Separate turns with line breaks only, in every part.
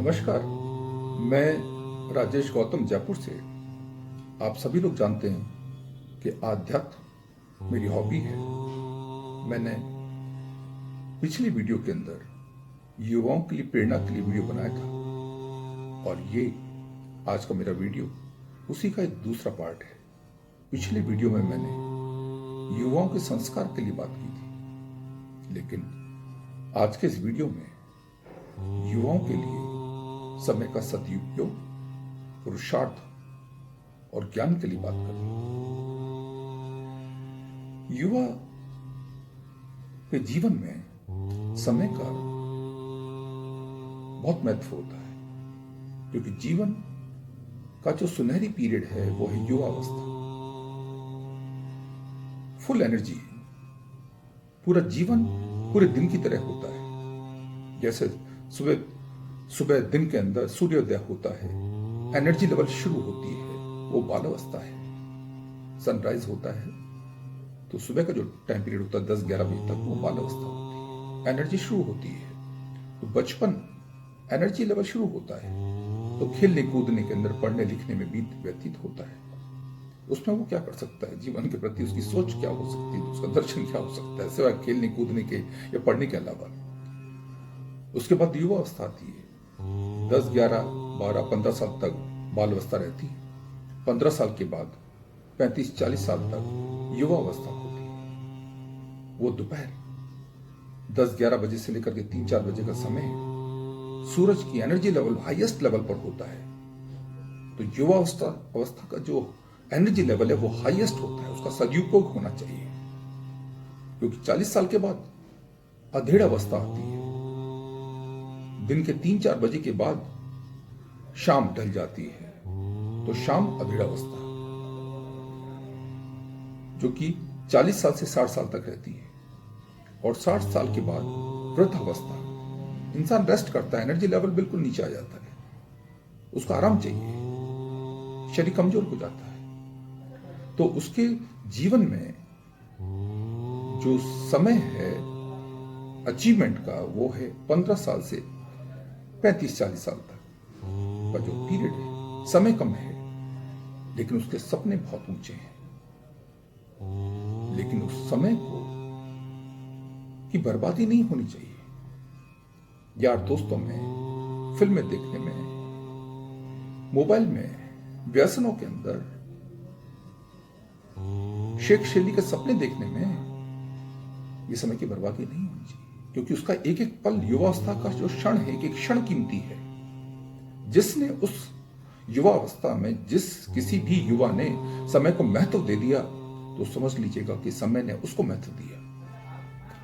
नमस्कार। मैं राजेश गौतम जयपुर से। आप सभी लोग जानते हैं कि आध्यात्म मेरी हॉबी है। मैंने पिछली वीडियो के अंदर युवाओं के लिए प्रेरणा के लिए वीडियो बनाया था और ये आज का मेरा वीडियो उसी का एक दूसरा पार्ट है। पिछली वीडियो में मैंने युवाओं के संस्कार के लिए बात की थी, लेकिन आज के इस वीडियो में युवाओं के लिए समय का सदुपयोग, पुरुषार्थ और ज्ञान के लिए बात करें। युवा के जीवन में समय का बहुत महत्व होता है, क्योंकि जीवन का जो सुनहरी पीरियड है वो है युवा अवस्था। फुल एनर्जी, पूरा जीवन पूरे दिन की तरह होता है। जैसे सुबह सुबह दिन के अंदर सूर्योदय होता है, एनर्जी लेवल शुरू होती है, वो बाल अवस्था है। सनराइज होता है तो सुबह का जो टाइम पीरियड होता है 10-11 बजे तक, वो बाल अवस्था होती है, एनर्जी शुरू होती है। तो बचपन एनर्जी लेवल शुरू होता है, तो खेलने कूदने के अंदर, पढ़ने लिखने में भी व्यतीत होता है। उसमें वो क्या कर सकता है, जीवन के प्रति उसकी सोच क्या हो सकती है, उसका दर्शन क्या हो सकता है सिवाय खेलने कूदने के या पढ़ने के अलावा। उसके बाद युवा अवस्था आती है। 10, 11, 12, 15 साल तक बाल अवस्था रहती है। 15 साल के बाद 35-40 साल तक युवा अवस्था होती है। वो दोपहर 10-11 बजे से लेकर के 3-4 बजे का समय है। सूरज की एनर्जी लेवल हाईएस्ट लेवल पर होता है। तो युवा अवस्था का जो एनर्जी लेवल है वो हाईएस्ट होता है, उसका सदुपयोग होना चाहिए। क्योंकि 40 साल के बाद अधेड़ अवस्था आती है। दिन के 3-4 बजे के बाद शाम ढल जाती है, तो शाम अधेड़ अवस्था, जो कि 40 साल से 60 साल तक रहती है। और 60 साल के बाद वृद्ध अवस्था, इंसान रेस्ट करता है, एनर्जी लेवल बिल्कुल नीचे आ जाता है, उसको आराम चाहिए, शरीर कमजोर हो जाता है। तो उसके जीवन में जो समय है अचीवमेंट का, वो है 15 साल से 35-40 साल तक का जो पीरियड है। समय कम है, लेकिन उसके सपने बहुत ऊंचे हैं। लेकिन उस समय को की बर्बादी नहीं होनी चाहिए। यार दोस्तों में, फिल्में देखने में, मोबाइल में, व्यसनों के अंदर, शेख शैली के सपने देखने में ये समय की बर्बादी नहीं होनी चाहिए। क्योंकि उसका एक एक पल, युवावस्था का जो क्षण है, एक एक क्षण कीमती है। जिसने उस युवा अवस्था में, किसी भी युवा ने समय को महत्व दे दिया, तो समझ लीजिएगा कि समय ने उसको महत्व दिया।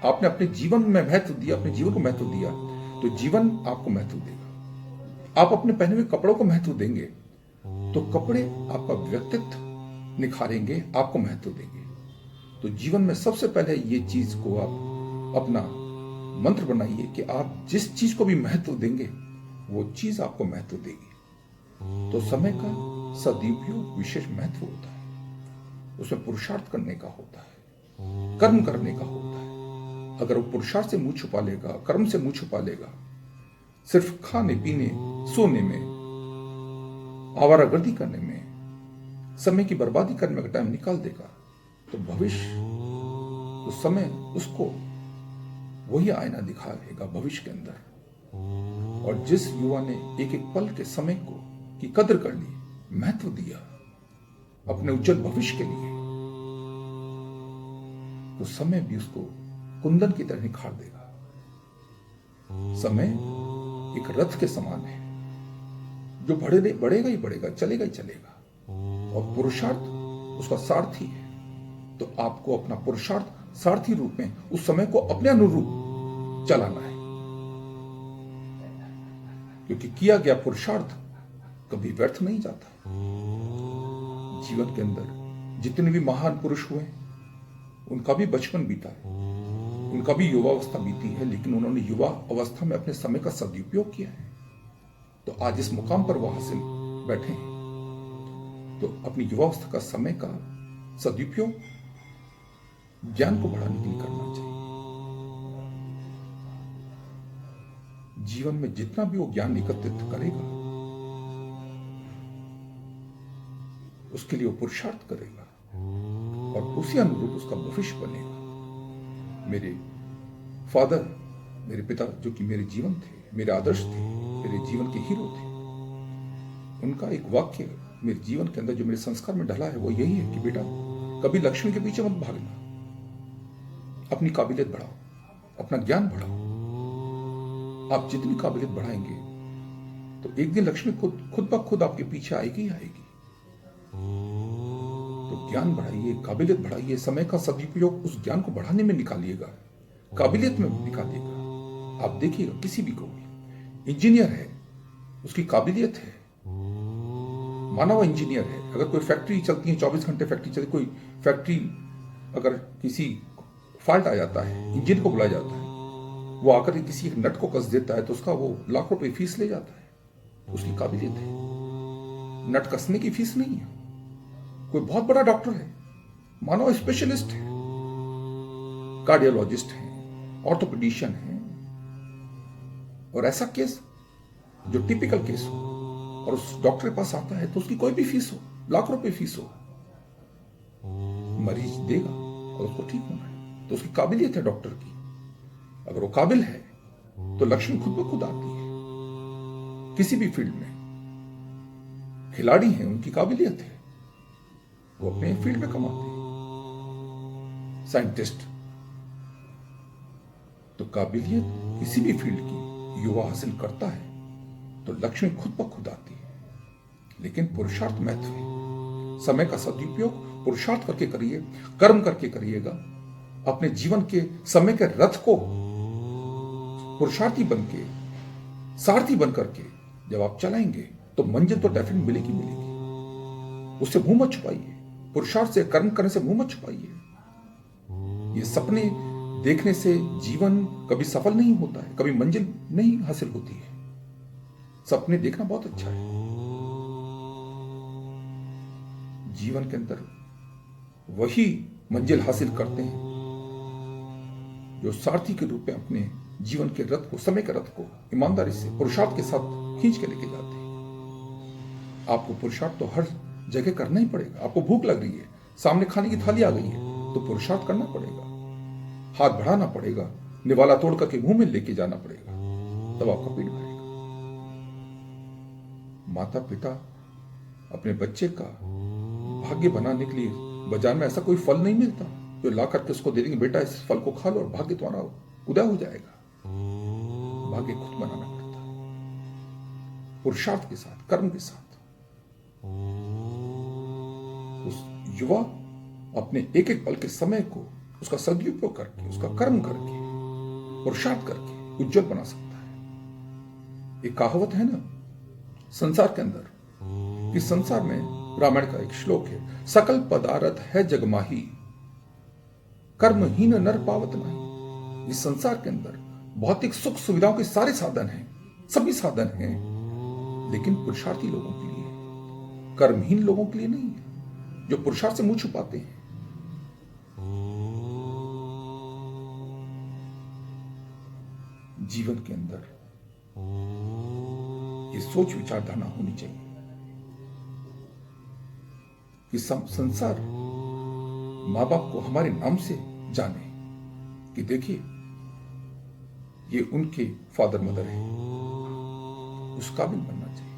आपने अपने जीवन में महत्व दिया, अपने जीवन को महत्व दिया, तो जीवन आपको महत्व देगा। आप अपने पहने हुए कपड़ों को महत्व देंगे, तो कपड़े आपका व्यक्तित्व निखारेंगे, आपको महत्व देंगे। तो जीवन में सबसे पहले ये चीज को आप अपना मंत्र बनाइए कि आप जिस चीज को भी महत्व देंगे, वो चीज आपको महत्व देगी। तो समय का सदुपयोग विशेष महत्व होता है। उसमें पुरुषार्थ करने का होता है, कर्म करने का होता है। अगर वो पुरुषार्थ से मुंह छुपा लेगा, कर्म से मुंह छुपा लेगा, सिर्फ खाने पीने, सोने में, आवारागर्दी करने में, समय की बर्बादी करने का टाइम निकाल देगा, तो भविष्य, तो समय उसको वही आईना दिखाएगा भविष्य के अंदर। और जिस युवा ने एक एक पल के समय को की कदर कर ली, महत्व दिया अपने उज्जवल भविष्य के लिए, तो समय भी उसको कुंदन की तरह निखार देगा। समय एक रथ के समान है, जो बढ़ेगा ही बढ़ेगा, चलेगा ही चलेगा। और पुरुषार्थ उसका सारथी है। तो आपको अपना पुरुषार्थ सारथी रूप में उस समय को अपने अनुरूप चलाना है। क्योंकि किया गया पुरुषार्थ कभी व्यर्थ नहीं जाता है। जीवन के अंदर जितने भी महान पुरुष हुए, उनका भी बचपन बीता है, उनका भी युवा अवस्था बीती है, लेकिन उन्होंने युवा अवस्था में अपने समय का सदुपयोग किया है। तो आज इस मुकाम पर वो हासिल बैठे हैं। तो अपनी युवा अवस्था का समय का सदुपयोग ज्ञान को बढ़ाने के लिए करना चाहिए। जीवन में जितना भी वो ज्ञान एकत्रित करेगा उसके लिए वो पुरुषार्थ करेगा और उसी अनुरूप उसका भविष्य बनेगा। मेरे फादर, मेरे पिता जो कि मेरे जीवन थे, मेरे आदर्श थे, मेरे जीवन के हीरो थे, उनका एक वाक्य मेरे जीवन के अंदर जो मेरे संस्कार में ढला है वो यही है कि बेटा कभी लक्ष्मी के पीछे मत भागना, अपनी काबिलियत बढ़ाओ, अपना ज्ञान बढ़ाओ। आप जितनी काबिलियत बढ़ाएंगे तो एक दिन लक्ष्मी खुद ब खुद आपके पीछे आएगी ही आएगी। तो ज्ञान बढ़ाइए, काबिलियत बढ़ाइए, समय का सदुपयोग उस ज्ञान को बढ़ाने में निकालिएगा, काबिलियत में निकालिएगा। आप देखिएगा किसी भी को, इंजीनियर है, उसकी काबिलियत है, माना वो इंजीनियर है, अगर कोई फैक्ट्री चलती है 24 घंटे फैक्ट्री चलती, कोई फैक्ट्री अगर किसी फॉल्ट आ जाता है, इंजीनियर को बुलाया जाता है, वो आकर किसी एक नट को कस देता है तो उसका वो लाख रुपए फीस ले जाता है, उसकी काबिलियत है। नट कसने की फीस नहीं है। कोई बहुत बड़ा डॉक्टर है, मानो स्पेशलिस्ट है, कार्डियोलॉजिस्ट है, ऑर्थोपेडिशियन है, और ऐसा केस जो टिपिकल केस हो और उस डॉक्टर के पास आता है तो उसकी कोई भी फीस हो, लाख रुपए फीस हो, मरीज देगा और उसको ठीक होना है। तो उसकी काबिलियत है डॉक्टर की। अगर वो काबिल है तो लक्ष्मी खुद ब खुद आती है। किसी भी फील्ड में खिलाड़ी हैं, उनकी काबिलियत है, वो अपने फील्ड में कमाते हैं। साइंटिस्ट, तो काबिलियत किसी भी फील्ड की युवा हासिल करता है तो लक्ष्मी खुद ब खुद आती है। लेकिन पुरुषार्थ महत्व है। समय का सदुपयोग पुरुषार्थ करके करिए, कर्म करके करिएगा। अपने जीवन के समय के रथ को पुरुषार्थी बन के, सारथी बन करके जब आप चलाएंगे तो मंजिल तो डेफिनेट मिलेगी मिलेगी। उससे मुंह मत छुपाइए, पुरुषार्थ से, कर्म करने से मुंह मत छुपाइए। ये सपने देखने से जीवन कभी सफल नहीं होता है, कभी मंजिल नहीं हासिल होती है। सपने देखना बहुत अच्छा है। जीवन के अंदर वही मंजिल हासिल करते हैं जो सारथी के रूप में अपने जीवन के रथ को, समय के रथ को ईमानदारी से, पुरुषार्थ के साथ खींच के लेके जाते हैं। आपको पुरुषार्थ तो हर जगह करना ही पड़ेगा। आपको भूख लग रही है, सामने खाने की थाली आ गई है, तो पुरुषार्थ करना पड़ेगा, हाथ बढ़ाना पड़ेगा, निवाला तोड़ करके मुंह में लेके जाना पड़ेगा, तब आपका पेट भरेगा। माता पिता अपने बच्चे का भाग्य बनाने के लिए, बाजार में ऐसा कोई फल नहीं मिलता जो ला करके उसको दे देंगे, बेटा इस फल को खा लो और भाग्य तुम्हारा उदय हो जाएगा। भाग्य खुद बनाना पड़ता है, पुरुषार्थ के साथ, कर्म के साथ। उस युवा अपने एक एक पल के समय को उसका सदुपयोग करके, उसका कर्म करके, पुरुषार्थ करके उज्जवल बना सकता है। एक कहावत है ना संसार के अंदर, कि संसार में, रामायण का एक श्लोक है, सकल पदार्थ है जगमाही, कर्महीन नर पावत नहीं। इस संसार के अंदर भौतिक सुख सुविधाओं के सारे साधन हैं, सभी साधन हैं, लेकिन पुरुषार्थी लोगों के लिए, कर्महीन लोगों के लिए नहीं है, जो पुरुषार्थ से मुंह छुपाते हैं। जीवन के अंदर ये सोच विचारधारा होनी चाहिए कि संसार मां बाप को हमारे नाम से जाने, कि देखिए ये उनके फादर मदर है, उस काबिल बनना चाहिए।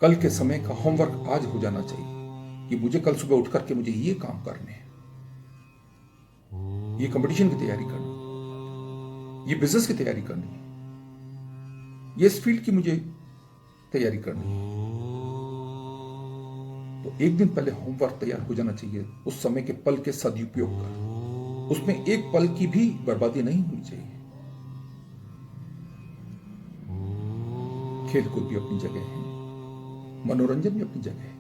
कल के समय का होमवर्क आज हो जाना चाहिए कि मुझे कल सुबह उठ करके मुझे ये काम करने हैं, ये कंपटीशन की तैयारी करनी, ये बिजनेस की तैयारी करनी है, ये इस फील्ड की मुझे तैयारी करनी है। तो एक दिन पहले होमवर्क तैयार हो जाना चाहिए, उस समय के पल के सदुपयोग का। उसमें एक पल की भी बर्बादी नहीं होनी चाहिए। खेल कूद भी अपनी जगह है, मनोरंजन भी अपनी जगह है,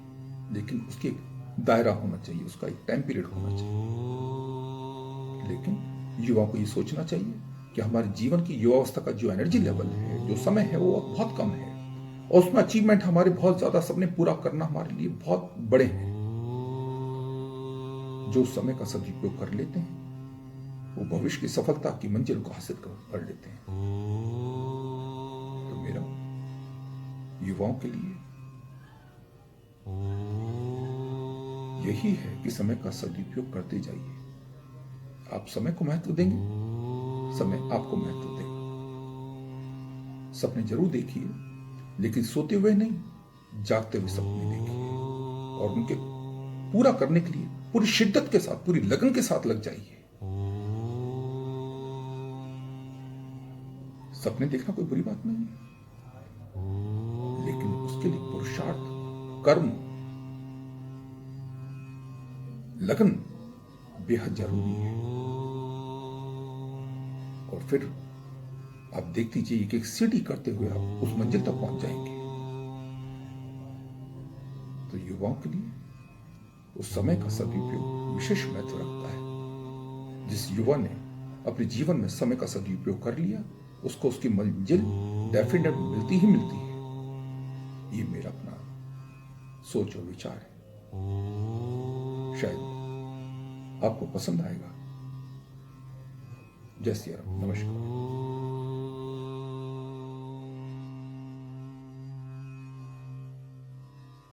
लेकिन उसकी एक दायरा होना चाहिए, उसका एक टाइम पीरियड होना चाहिए। लेकिन युवा को ये सोचना चाहिए कि हमारे जीवन की युवावस्था का जो एनर्जी लेवल है, जो समय है, वो बहुत कम है, और उसमें अचीवमेंट हमारे बहुत ज्यादा, सपने पूरा करना हमारे लिए बहुत बड़े हैं। जो समय का सदुपयोग कर लेते हैं वो भविष्य की सफलता की मंजिल को हासिल कर लेते हैं। तो मेरा युवाओं के लिए यही है कि समय का सदुपयोग करते जाइए। आप समय को महत्व देंगे, समय आपको महत्व देगा। सपने जरूर देखिए, लेकिन सोते हुए नहीं, जागते हुए सपने देखिए और उनके पूरा करने के लिए पूरी शिद्दत के साथ, पूरी लगन के साथ लग जाइए। सपने देखना कोई बुरी बात नहीं है, लेकिन उसके लिए पुरुषार्थ, कर्म, लगन बेहद जरूरी है। और फिर आप देखती जाइए कि एक सीढ़ी करते हुए आप उस मंजिल तक पहुंच जाएंगे। तो युवाओं के लिए उस समय का सदुपयोग विशेष महत्व रखता है। जिस युवा ने अपने जीवन में समय का सदुपयोग कर लिया, उसको उसकी मंजिल डेफिनेट मिलती ही मिलती है। ये मेरा अपना सोच और विचार है, शायद आपको पसंद आएगा। जय सिया राम, नमस्कार।